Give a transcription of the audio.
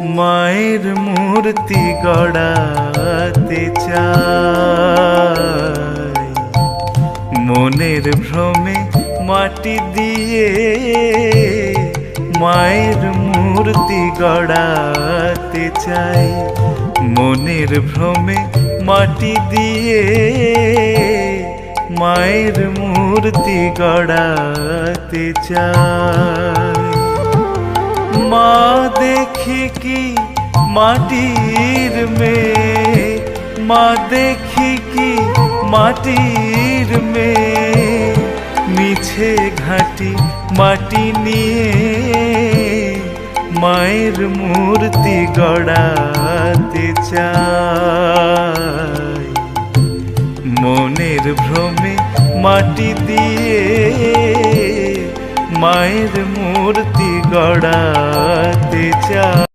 মায়ের মূর্তি গড়াতে চাই, মনের ভ্রমে মাটি দিয়ে মায়ের মূর্তি গড়াতে চাই, মনের ভ্রমে মাটি দিয়ে মায়ের মূর্তি গড়াতে চাই। মা দেখি কি মাটির মেয়ে, মা দেখি কি মাটির মেয়ে, মিছে ঘাটি মাটি নিয়ে মায়ের মূর্তি গড়াতে চাই, মনের ভ্রমে মাটি দিয়ে মায়ের মূর্তি গড়াতে চাই।